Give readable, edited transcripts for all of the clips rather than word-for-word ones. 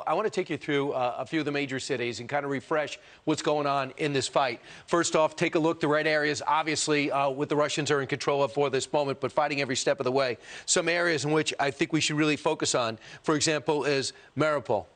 I want to take you through a few of the major cities and kind of refresh what's going on in this fight. First off, take a look. The red areas, obviously, what the Russians are in control of for this moment, but fighting every step of the way. Some areas in which I think we should really focus on, for example, is Mariupol.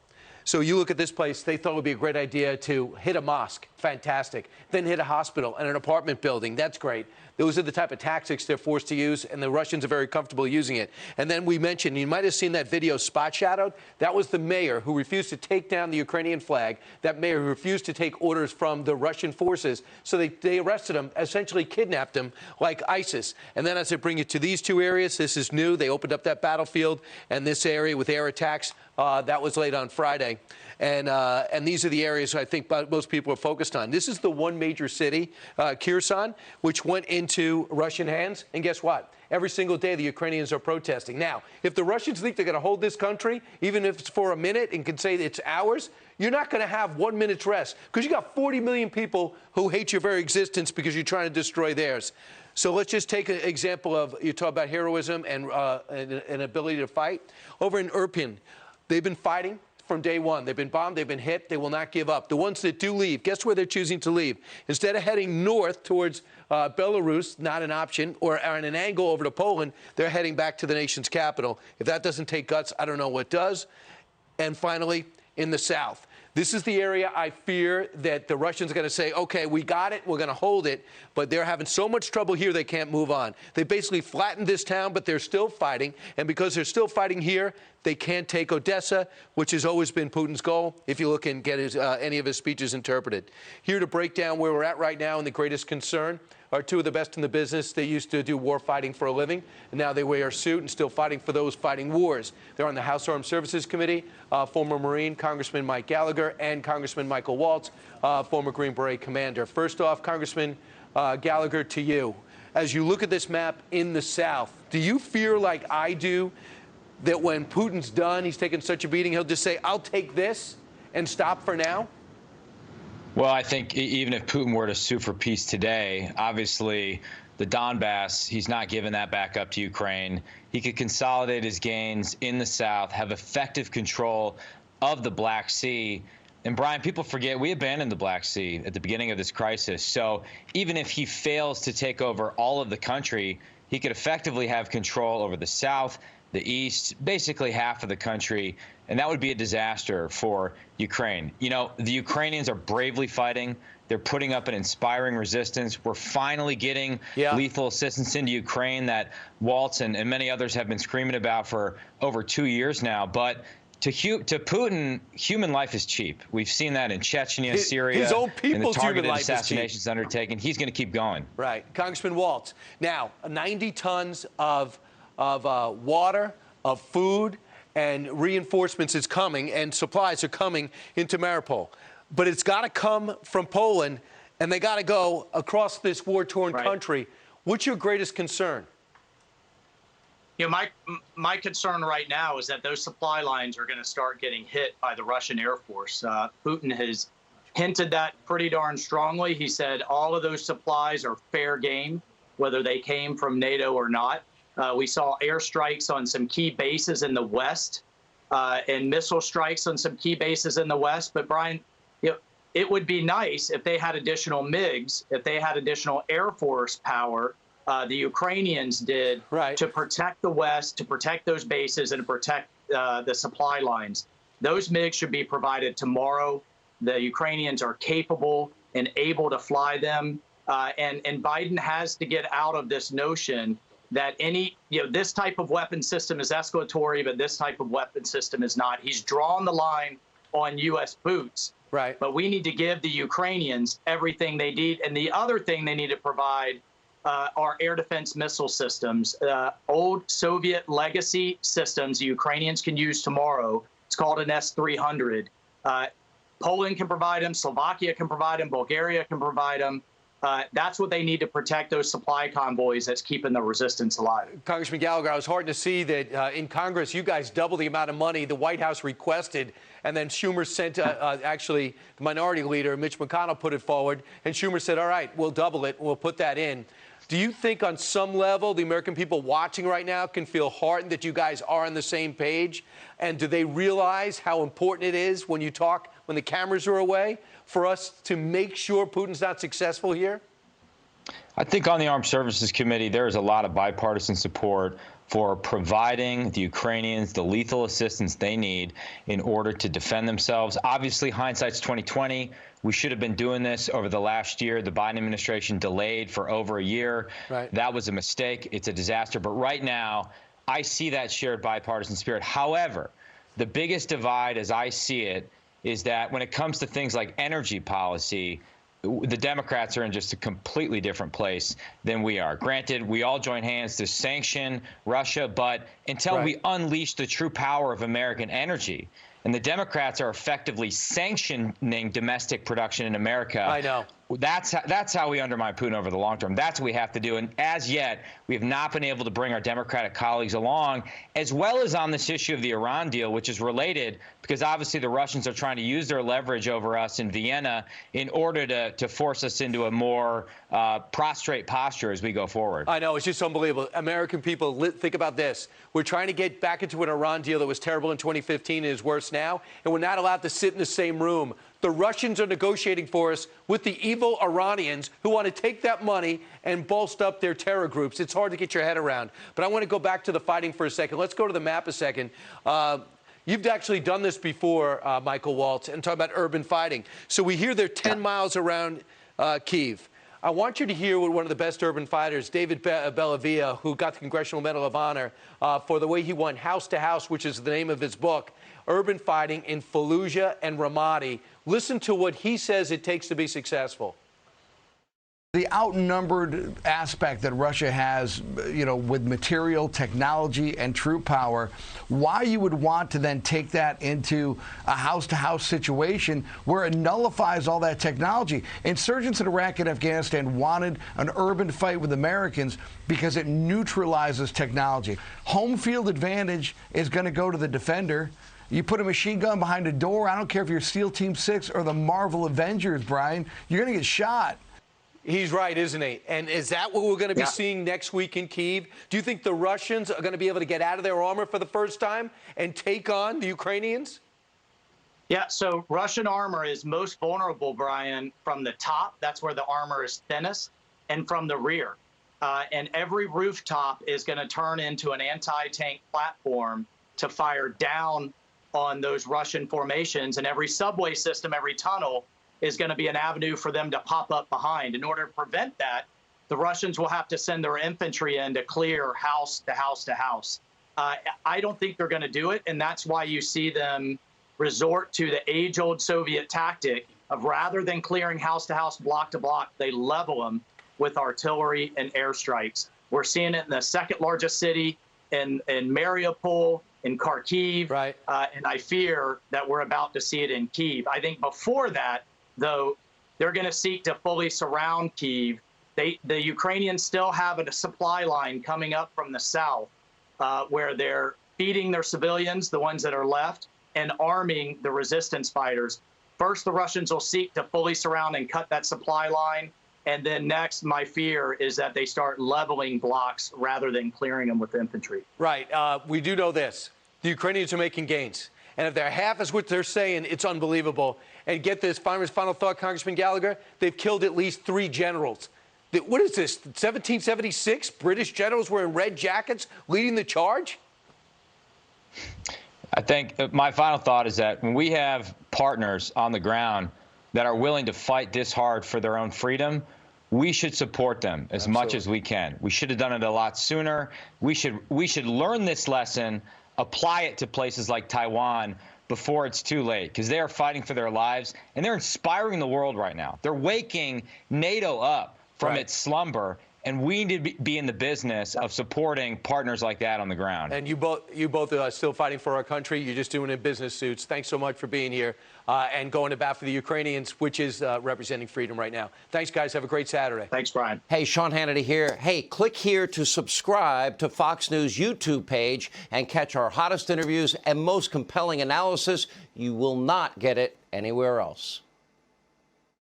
So you look at this place, they thought it would be a great idea to hit a mosque. Fantastic. Then hit a hospital and an apartment building. That's great. Those are the type of tactics they're forced to use, and the Russians are very comfortable using it. And then we mentioned, you might have seen that video spot shadowed. That was the mayor who refused to take down the Ukrainian flag, that mayor who refused to take orders from the Russian forces. So they arrested him, essentially kidnapped him like ISIS. And then as I bring you to these two areas, this is new. They opened up that battlefield, and this area with air attacks, that was late on Friday. And these are the areas I think most people are focused on. This is the one major city, Kherson, which went into Russian hands. And guess what? Every single day, the Ukrainians are protesting. Now, if the Russians think they're going to hold this country, even if it's for a minute and can say it's ours, you're not going to have 1 minute's rest because you got 40 million people who hate your very existence because you're trying to destroy theirs. So let's just take an example of, you talk about heroism and an ability to fight. Over in Irpin, they've been fighting from day one. They've been bombed, they've been hit, they will not give up. The ones that do leave, guess where they're choosing to leave? Instead of heading north towards Belarus, not an option, or on an angle over to Poland, they're heading back to the nation's capital. If that doesn't take guts, I don't know what does. And finally, in the south. This is the area I fear that the Russians are going to say, okay, we got it, we're going to hold it, but they're having so much trouble here they can't move on. They basically flattened this town, but they're still fighting, and because they're still fighting here, they can't take Odessa, which has always been Putin's goal, if you look and get any of his speeches interpreted. Here to break down where we're at right now and the greatest concern are two of the best in the business. They used to do war fighting for a living, and now they wear a suit and still fighting for those fighting wars. They're on the House Armed Services Committee, former Marine Congressman Mike Gallagher and Congressman Michael Waltz, former Green Beret commander. First off, Congressman Gallagher, to you. As you look at this map in the South, do you fear like I do that when Putin's done, he's taken such a beating, he'll just say, I'll take this and stop for now? Well, I think even if Putin were to sue for peace today, obviously the Donbass, he's not giving that back up to Ukraine. He could consolidate his gains in the South, have effective control of the Black Sea. And Brian, people forget we abandoned the Black Sea at the beginning of this crisis. So even if he fails to take over all of the country, he could effectively have control over the South, the East, basically half of the country, and that would be a disaster for Ukraine. You know, the Ukrainians are bravely fighting. They're putting up an inspiring resistance. We're finally getting lethal assistance into Ukraine that Waltz and many others have been screaming about for over 2 years now. But to Putin, human life is cheap. We've seen that in Chechnya, Syria, his own people's and the targeted human life assassinations undertaken. He's going to keep going. Right. Congressman Waltz. Now, 90 tons of water, of food, and reinforcements is coming, and supplies are coming into Mariupol. But it's got to come from Poland, and they got to go across this war-torn country. What's your greatest concern? You know, my concern right now is that those supply lines are going to start getting hit by the Russian Air Force. Putin has hinted that pretty darn strongly. He said all of those supplies are fair game, whether they came from NATO or not. We saw airstrikes on some key bases in the West and missile strikes on some key bases in the West. But, Brian, you know, it would be nice if they had additional MiGs, if they had additional Air Force power, the Ukrainians did, to protect the West, to protect those bases, and to protect the supply lines. Those MiGs should be provided tomorrow. The Ukrainians are capable and able to fly them. And Biden has to get out of this notion that this type of weapon system is escalatory, but this type of weapon system is not. He's drawn the line on U.S. boots. Right. But we need to give the Ukrainians everything they need. And the other thing they need to provide are air defense missile systems, old Soviet legacy systems the Ukrainians can use tomorrow. It's called an S-300. Poland can provide them. Slovakia can provide them. Bulgaria can provide them. That's what they need to protect those supply convoys that's keeping the resistance alive. Congressman Gallagher, I was heartened to see that in Congress, you guys double the amount of money the White House requested, and then Schumer sent, actually, the minority leader, Mitch McConnell, put it forward, and Schumer said, all right, we'll double it, we'll put that in. Do you think on some level the American people watching right now can feel heartened that you guys are on the same page? And do they realize how important it is when you talk, when the cameras are away, for us to make sure Putin's not successful here? I think on the Armed Services Committee, there is a lot of bipartisan support for providing the Ukrainians the lethal assistance they need in order to defend themselves. Obviously, hindsight's 2020. We should have been doing this over the last year. The Biden administration delayed for over a year. Right. That was a mistake. It's a disaster. But right now, I see that shared bipartisan spirit. However, the biggest divide, as I see it, is that when it comes to things like energy policy, the Democrats are in just a completely different place than we are. Granted, we all join hands to sanction Russia, but until we unleash the true power of American energy, and the Democrats are effectively sanctioning domestic production in America. I know. That's how we undermine Putin over the long term. That's what we have to do. And as yet, we have not been able to bring our Democratic colleagues along, as well as on this issue of the Iran deal, which is related because obviously the Russians are trying to use their leverage over us in Vienna in order to force us into a more prostrate posture as we go forward. I know. It's just unbelievable. American people, think about this. We're trying to get back into an Iran deal that was terrible in 2015 and is worse now, and we're not allowed to sit in the same room. The Russians are negotiating for us with the evil Iranians who want to take that money and bolster up their terror groups. It's hard to get your head around. But I want to go back to the fighting for a second. Let's go to the map a second. You've actually done this before, Michael Waltz, and talk about urban fighting. So we hear they're 10 miles around Kyiv. I want you to hear what one of the best urban fighters, David Bellavia, who got the Congressional Medal of Honor for the way he won House to House, which is the name of his book, Urban Fighting in Fallujah and Ramadi. Listen to what he says it takes to be successful. The outnumbered aspect that Russia has, with material, technology, and troop power, why you would want to then take that into a house-to-house situation where it nullifies all that technology. Insurgents in Iraq and Afghanistan wanted an urban fight with Americans because it neutralizes technology. Home field advantage is going to go to the defender. You put a machine gun behind a door, I don't care if you're SEAL Team 6 or the Marvel Avengers, Brian, you're going to get shot. He's right, isn't he? And is that what we're going to be seeing next week in Kyiv? Do you think the Russians are going to be able to get out of their armor for the first time and take on the Ukrainians? Yeah, so Russian armor is most vulnerable, Brian, from the top. That's where the armor is thinnest, and from the rear. And every rooftop is going to turn into an anti-tank platform to fire down on those Russian formations, and every subway system, every tunnel is going to be an avenue for them to pop up behind. In order to prevent that, the Russians will have to send their infantry in to clear house to house to house. I don't think they're going to do it, and that's why you see them resort to the age-old Soviet tactic of rather than clearing house to house, block to block, they level them with artillery and airstrikes. We're seeing it in the second largest city, in Mariupol, in Kharkiv, right. And I fear that we're about to see it in Kyiv. I think before that, though, they're going to seek to fully surround Kyiv. The Ukrainians still have a supply line coming up from the south where they're feeding their civilians, the ones that are left, and arming the resistance fighters. First, the Russians will seek to fully surround and cut that supply line. And then next, my fear is that they start leveling blocks rather than clearing them with infantry. Right. We do know this. The Ukrainians are making gains. And if they're half as what they're saying, it's unbelievable. And get this, final thought, Congressman Gallagher, they've killed at least 3 generals. What is this, 1776? British generals wearing red jackets leading the charge? I think my final thought is that when we have partners on the ground that are willing to fight this hard for their own freedom, we should support them as much as we can. We should have done it a lot sooner. We should learn this lesson, apply it to places like Taiwan before it's too late, because they are fighting for their lives, and they're inspiring the world right now. They're waking NATO up from its slumber, and we need to be in the business of supporting partners like that on the ground. And you both are still fighting for our country. You're just doing it in business suits. Thanks so much for being here and going to bat for the Ukrainians, which is representing freedom right now. Thanks, guys. Have a great Saturday. Thanks, Brian. Hey, Sean Hannity here. Hey, click here to subscribe to Fox News YouTube page and catch our hottest interviews and most compelling analysis. You will not get it anywhere else.